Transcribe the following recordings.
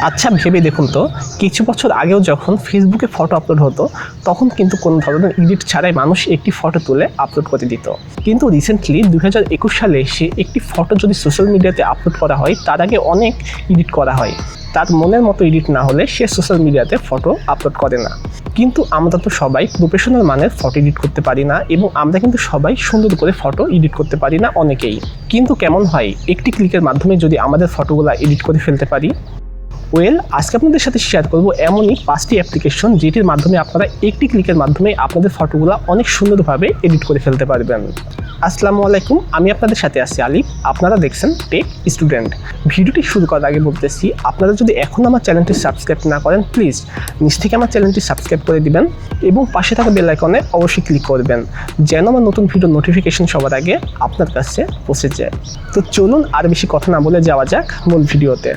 আচ্ছা ভেবে দেখুন তো, কিছু বছর আগেও যখন ফেসবুকে ফটো আপলোড হতো তখন কিন্তু কোনো ধরনের এডিট ছাড়াই মানুষ একটি ফটো তুলে আপলোড করে দিত। কিন্তু রিসেন্টলি 2021 সালে এসে একটি ফটো যদি সোশ্যাল মিডিয়াতে আপলোড করা হয় তার আগে অনেক এডিট করা হয়। তার মনের মতো এডিট না হলে সে সোশ্যাল মিডিয়াতে ফটো আপলোড করে না। কিন্তু আমরা তো সবাই প্রফেশনাল মানের ফটো এডিট করতে পারি না, এবং আমরা কিন্তু সবাই সুন্দর করে ফটো এডিট করতে পারি না অনেকেই। কিন্তু কেমন হয় একটি ক্লিকের মাধ্যমে যদি আমাদের ফটোগুলো এডিট করে ফেলতে পারি? আজকে আপনাদের সাথে শেয়ার করব এমনই 5টি অ্যাপ্লিকেশন যেটির মাধ্যমে আপনারা একটি ক্লিকের মাধ্যমে আপনাদের ফটোগুলো অনেক সুন্দরভাবে এডিট করে ফেলতে পারবেন। আসসালামু আলাইকুম, আমি আপনাদের সাথে আছি আলিফ। আপনারা দেখছেন টেক স্টুডেন্ট। ভিডিওটি শুরু করার আগে বলতেছি, আপনারা যদি এখন আমার চ্যানেলটি সাবস্ক্রাইব না করেন প্লিজ নিচ থেকে আমার চ্যানেলটি সাবস্ক্রাইব করে দিবেন এবং পাশে থাকা বেল আইকনে অবশ্যই ক্লিক করবেন যেন আমার নতুন ভিডিও নোটিফিকেশন সবার আগে আপনার কাছে পৌঁছে যায়। তো চলুন আর বেশি কথা না বলে যাওয়া যাক মূল ভিডিওতে।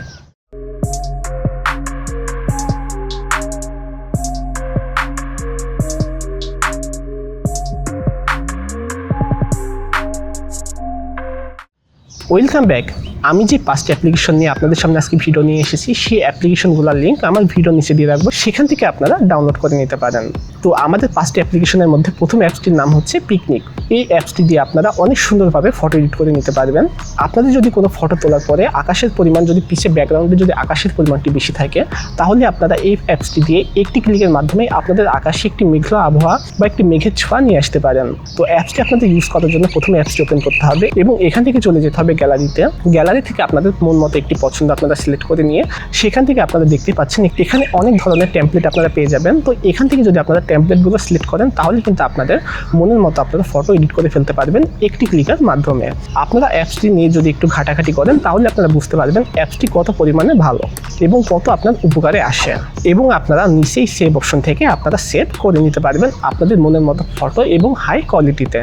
Welcome back. আমি যে 5টি অ্যাপ্লিকেশন নিয়ে আপনাদের সামনে আজকে ভিডিও নিয়ে এসেছি সেই অ্যাপ্লিকেশনগুলোর লিঙ্ক আমার ভিডিও নিচে দিয়ে রাখবো, সেখান থেকে আপনারা ডাউনলোড করে নিতে পারেন। তো আমাদের 5টি অ্যাপ্লিকেশনের মধ্যে প্রথম অ্যাপসটির নাম হচ্ছে পিকনিক। এই অ্যাপসটি দিয়ে আপনারা অনেক সুন্দরভাবে ফটো এডিট করে নিতে পারবেন। আপনাদের যদি কোনো ফটো তোলার পরে আকাশের পরিমাণ যদি পিছে ব্যাকগ্রাউন্ডে যদি আকাশের পরিমাণটি বেশি থাকে তাহলে আপনারা এই অ্যাপসটি দিয়ে একটি ক্লিকের মাধ্যমে আপনাদের আকাশে একটি মেঘলা আবহাওয়া বা একটি মেঘের ছোঁয়া নিয়ে আসতে পারেন। তো অ্যাপসটি আপনাদের ইউজ করার জন্য প্রথমে অ্যাপসটি ওপেন করতে হবে এবং এখান থেকে চলে যেতে হবে গ্যালারিতে। গ্যালারি থেকে আপনাদের মন মতো একটি পছন্দ আপনারা সিলেক্ট করে নিয়ে সেখান থেকে আপনারা দেখতে পাচ্ছেন এখানে অনেক ধরনের টেমপ্লেট আপনারা পেয়ে যাবেন। তো এখান থেকে যদি আপনারা টেমপ্লেটগুলো সিলেক্ট করেন তাহলে কিন্তু আপনাদের মনের মতো আপনারা ফটো এডিট করে ফেলতে পারবেন একটি ক্লিকের মাধ্যমে। আপনারা অ্যাপসটি নিয়ে যদি একটু ঘাটাঘাটি করেন তাহলে আপনারা বুঝতে পারবেন অ্যাপসটি কত পরিমাণে ভালো এবং কত আপনার উপকারে আসে। এবং আপনারা নিচেই সেভ অপশন থেকে আপনারা সেভ করে নিতে পারবেন আপনাদের মনের মতো ফটো এবং হাই কোয়ালিটিতে।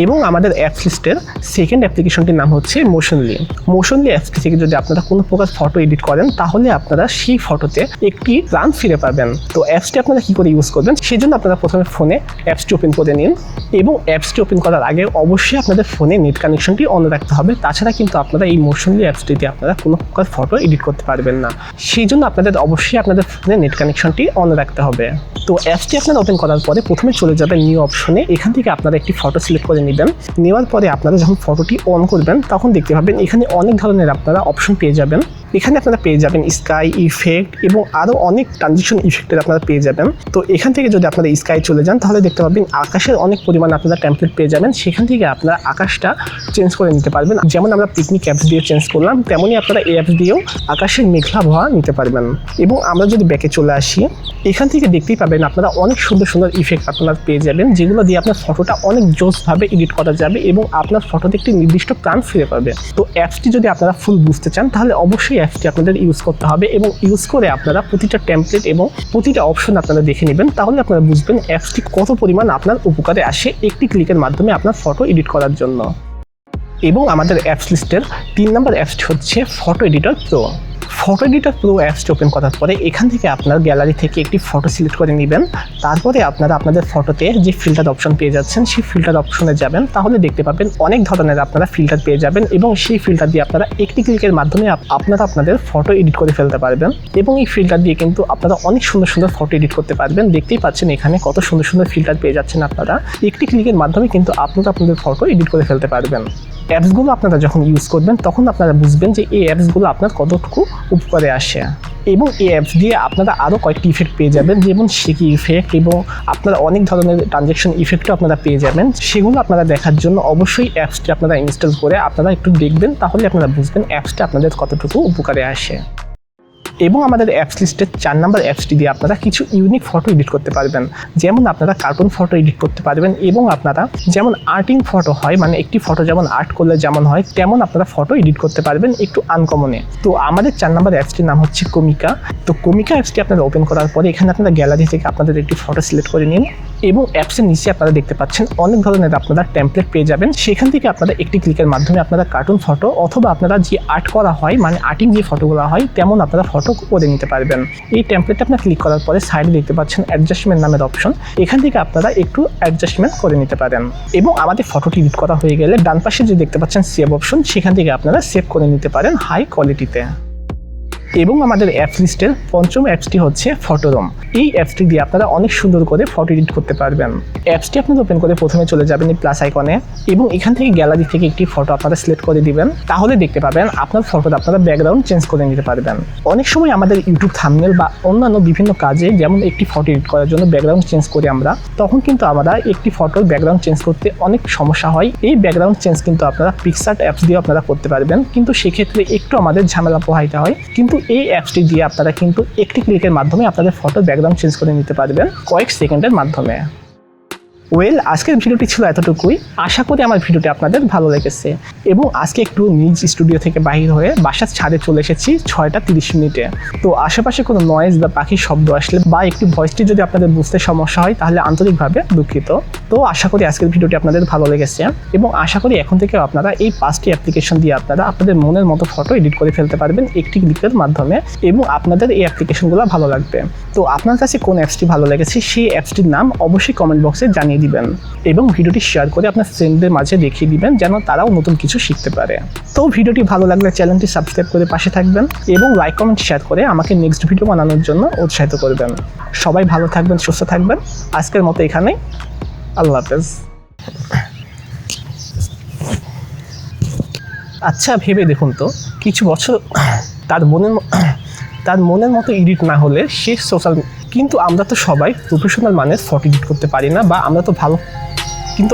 এবং আমাদের অ্যাপস লিস্টের সেকেন্ড অ্যাপ্লিকেশনটির নাম হচ্ছে মোশনলি। মোশনলি অ্যাপসটি থেকে যদি আপনারা কোনো প্রকার ফটো এডিট করেন তাহলে আপনারা সেই ফটোতে একটি রান ফিরে পাবেন। তো অ্যাপসটি আপনারা কী করে ইউজ করবেন সেই জন্য আপনারা প্রথমে ফোনে অ্যাপসটি ওপেন করে নিন এবং অ্যাপসটি ওপেন করার আগে অবশ্যই আপনাদের ফোনে নেট কানেকশনটি অন রাখতে হবে, তাছাড়া কিন্তু আপনারা এই মোশনলি অ্যাপসটিতে আপনারা কোনো প্রকার ফটো এডিট করতে পারবেন না। সেই জন্য আপনাদের অবশ্যই আপনাদের ফোনে নেট কানেকশনটি অন রাখতে হবে। তো অ্যাপসটি আপনারা ওপেন করার পরে প্রথমে চলে যাবেন নিউ অপশনে। এখান থেকে আপনারা একটি ফটো সিলেক্ট করে নেবেন। নেওয়ার পরে আপনারা যখন ফটোটি অন করবেন তখন দেখতে পাবেন এখানে অনেক ধরনের আপনারা অপশন পেয়ে যাবেন। এখানে আপনারা পেয়ে যাবেন স্কাই ইফেক্ট এবং আরও অনেক ট্রানজিশন ইফেক্টের আপনারা পেয়ে যাবেন। তো এখান থেকে যদি আপনারা স্কাই চলে যান তাহলে দেখতে পাবেন আকাশের অনেক পরিমাণে আপনারা টেমপ্লেট পেয়ে যাবেন। সেখান থেকে আপনারা আকাশটা চেঞ্জ করে নিতে পারবেন। যেমন আমরা পিকনিক অ্যাপস দিয়ে চেঞ্জ করলাম তেমনই আপনারা এই অ্যাপস দিয়েও আকাশের মেঘলা আবহাওয়া নিতে পারবেন। এবং আমরা যদি ব্যাকে চলে আসি এখান থেকে দেখতেই পাবেন আপনারা অনেক সুন্দর সুন্দর ইফেক্ট আপনারা পেয়ে যাবেন যেগুলো দিয়ে আপনার ফটোটা অনেক জোসভাবে এডিট করা যাবে এবং আপনার ফটোতে একটি নির্দিষ্ট প্রাণ ফিরে পাবে। তো অ্যাপসটি যদি আপনারা ফুল বুঝতে চান তাহলে অবশ্যই অ্যাপসটি আপনাদের ইউজ করতে হবে এবং ইউজ করে আপনারা প্রতিটা টেমপ্লেট এবং প্রতিটা অপশন আপনারা দেখে নেবেন। তাহলে আপনারা বুঝবেন অ্যাপসটি কত পরিমাণ আপনার উপকারে আসে একটি ক্লিকের মাধ্যমে আপনার ফটো এডিট করার জন্য। এবং আমাদের অ্যাপস লিস্টের 3 নম্বর অ্যাপসটি হচ্ছে photo editor pro. Photo editor pro অ্যাপসটি ওপেন করার পরে এখান থেকে আপনার গ্যালারি থেকে একটি ফটো সিলেক্ট করে নেবেন। তারপরে আপনারা আপনাদের ফটোতে যে ফিল্টার অপশন পেয়ে যাচ্ছেন সেই ফিল্টার অপশনে যাবেন, তাহলে দেখতে পাবেন অনেক ধরনের আপনারা ফিল্টার পেয়ে যাবেন এবং সেই ফিল্টার দিয়ে আপনারা একটি ক্লিকের মাধ্যমে আপনারা আপনাদের ফটো এডিট করে ফেলতে পারবেন। এবং এই ফিল্টার দিয়ে কিন্তু আপনারা অনেক সুন্দর সুন্দর ফটো এডিট করতে পারবেন। দেখতেই পাচ্ছেন এখানে কত সুন্দর সুন্দর ফিল্টার পেয়ে যাচ্ছেন আপনারা। একটি ক্লিকের মাধ্যমে কিন্তু আপনারা আপনাদের ফটো এডিট করে ফেলতে পারবেন। অ্যাপসগুলো আপনারা যখন ইউজ করবেন তখন আপনারা বুঝবেন যে এই অ্যাপসগুলো আপনার কতটুকু উপকারে আসে। এবং এই অ্যাপস দিয়ে আপনারা আরও কয়েকটি ইফেক্ট পেয়ে যাবেন যেমন শেকি ইফেক্ট এবং আপনারা অনেক ধরনের ট্রানজ্যাকশন ইফেক্টও আপনারা পেয়ে যাবেন। সেগুলো আপনারা দেখার জন্য অবশ্যই অ্যাপসটি আপনারা ইনস্টল করে আপনারা একটু দেখবেন, তাহলে আপনারা বুঝবেন অ্যাপসটা আপনাদের কতটুকু উপকারে আসে। এবং আমাদের অ্যাপস লিস্টের 4 নম্বর অ্যাপসটি দিয়ে আপনারা কিছু ইউনিক ফটো এডিট করতে পারবেন। যেমন আপনারা কার্টুন ফটো এডিট করতে পারবেন এবং আপনারা যেমন আর্টিং ফটো হয়, মানে একটি ফটো যেমন আর্ট করলে যেমন হয় তেমন আপনারা ফটো এডিট করতে পারবেন একটু আনকমনে। তো আমাদের 4 নম্বর অ্যাপসটির নাম হচ্ছে কমিকা। তো কমিকা অ্যাপসটি আপনারা ওপেন করার পরে এখানে আপনারা গ্যালারি থেকে আপনাদের একটি ফটো সিলেক্ট করে নিন এবং অ্যাপসের নিচে আপনারা দেখতে পাচ্ছেন অনেক ধরনের আপনারা টেমপ্লেট পেয়ে যাবেন। সেখান থেকে আপনারা একটি ক্লিকের মাধ্যমে আপনারা কার্টুন ফটো অথবা আপনারা যে আর্ট করা হয় মানে আর্টিং যে ফটোগুলো হয় তেমন আপনারা ফটো করে নিতে পারবেন। এই টেমপ্লেটে আপনারা ক্লিক করার পরে সাইডে দেখতে পাচ্ছেন অ্যাডজাস্টমেন্ট নামের অপশন, এখান থেকে আপনারা একটু অ্যাডজাস্টমেন্ট করে নিতে পারেন। এবং আমাদের ফটোটি এডিট করা হয়ে গেলে ডান পাশে যে দেখতে পাচ্ছেন সেভ অপশন সেখান থেকে আপনারা সেভ করে নিতে পারেন হাই কোয়ালিটিতে। এবং আমাদের অ্যাপস লিস্টের পঞ্চম অ্যাপসটি হচ্ছে ফটোরুম। এই অ্যাপসটি দিয়ে আপনারা অনেক সুন্দর করে ফটো এডিট করতে পারবেন। অ্যাপসটি আপনারা ওপেন করে প্রথমে চলে যাবেন এই প্লাস আইকনে এবং এখান থেকে গ্যালারি থেকে একটি ফটো আপনারা সিলেক্ট করে দিবেন। তাহলে দেখতে পাবেন আপনার ফটোতে আপনারা ব্যাকগ্রাউন্ড চেঞ্জ করে নিতে পারবেন। অনেক সময় আমাদের ইউটিউব থাম্বনেল বা অন্যান্য বিভিন্ন কাজে যেমন একটি ফটো এডিট করার জন্য ব্যাকগ্রাউন্ড চেঞ্জ করি আমরা, তখন কিন্তু আমরা একটি ফটোর ব্যাকগ্রাউন্ড চেঞ্জ করতে অনেক সমস্যা হয়। এই ব্যাকগ্রাউন্ড চেঞ্জ কিন্তু আপনারা পিক্সার্ট অ্যাপস দিয়ে আপনারা করতে পারবেন, কিন্তু সেক্ষেত্রে একটু আমাদের ঝামেলা পোহাইতে হয়। কিন্তু এই অ্যাপসটি দিয়ে আপনারা কিন্তু একটি ক্লিকের মাধ্যমে আপনাদের ফটোর ব্যাকগ্রাউন্ড চেঞ্জ করে নিতে পারবেন কয়েক সেকেন্ডের মাধ্যমে। আজকের ভিডিওটি ছিল এতটুকুই। আশা করি আমার ভিডিওটি আপনাদের ভালো লেগেছে এবং আজকে একটু নিজ স্টুডিও থেকে বাহির হয়ে বাসার ছাদে চলে এসেছি 6:30 তো আশেপাশে কোনো নয়েজ বা পাখির শব্দ আসলে বা একটি ভয়েসটি যদি আপনাদের বুঝতে সমস্যা হয় তাহলে আন্তরিকভাবে দুঃখিত। তো আশা করি আজকের ভিডিওটি আপনাদের ভালো লেগেছে এবং আশা করি এখন থেকে আপনারা এই 5টি অ্যাপ্লিকেশন দিয়ে আপনারা আপনাদের মনের মতো ফটো এডিট করে ফেলতে পারবেন একটি ক্লিকের মাধ্যমে এবং আপনাদের এই অ্যাপ্লিকেশনগুলো ভালো লাগবে। তো আপনার কাছে কোন অ্যাপসটি ভালো লেগেছে সেই অ্যাপসটির নাম অবশ্যই কমেন্ট বক্সে জানিয়ে দিবেন এবং ভিডিওটি শেয়ার করে আপনার ফ্রেন্ডদের মাঝে দেখিয়ে দিবেন যেন তারাও নতুন কিছু শিখতে পারে। তো ভিডিওটি ভালো লাগলে চ্যানেলটি সাবস্ক্রাইব করে পাশে থাকবেন এবং লাইক কমেন্ট শেয়ার করে আমাকে নেক্সট ভিডিও বানানোর জন্য উৎসাহিত করবেন। সবাই ভালো থাকবেন, সুস্থ থাকবেন। আজকের মতো এখানেই, আল্লাহ হাফেজ। আচ্ছা ভেবে দেখুন তো, কিছু বছর তার মনের মতো এডিট না হলে সে সোশ্যাল, কিন্তু আমরা তো সবাই প্রফেশনাল মানের ফটো এডিট করতে পারি না বা আমরা তো ভালো, কিন্তু